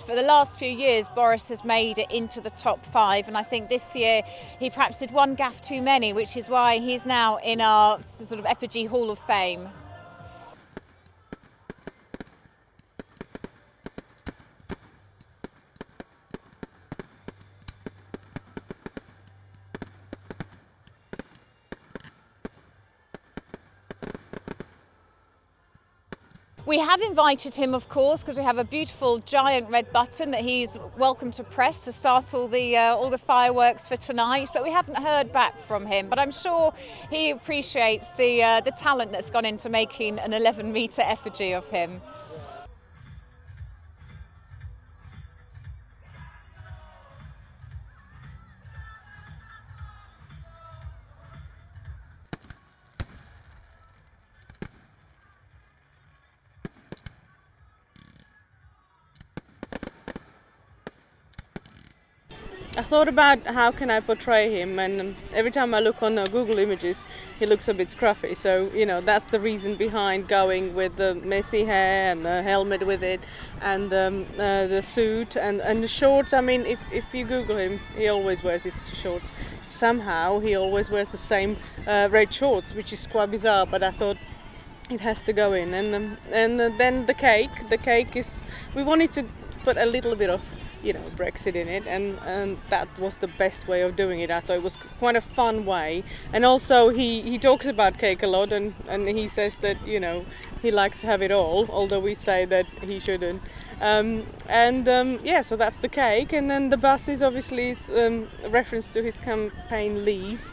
For the last few years, Boris has made it into the top 5, and I think this year he perhaps did one gaffe too many, which is why he's now in our sort of effigy Hall of Fame. We have invited him, of course, because we have a beautiful giant red button that he's welcome to press to start all the fireworks for tonight. But we haven't heard back from him. But I'm sure he appreciates the talent that's gone into making an 11-metre effigy of him. I thought about how can I portray him, and every time I look on Google Images he looks a bit scruffy, so you know that's the reason behind going with the messy hair and the helmet with it and the suit and the shorts. I mean, if you Google him, he always wears his shorts. Somehow he always wears the same red shorts, which is quite bizarre, but I thought it has to go in. And then the cake is, we wanted to put a little bit of, you know, Brexit in it, and that was the best way of doing it. I thought it was quite a fun way, and also he talks about cake a lot, and he says that, you know, he likes to have it all, although we say that he shouldn't. Yeah, so that's the cake, and then the bus is obviously a reference to his campaign Leave.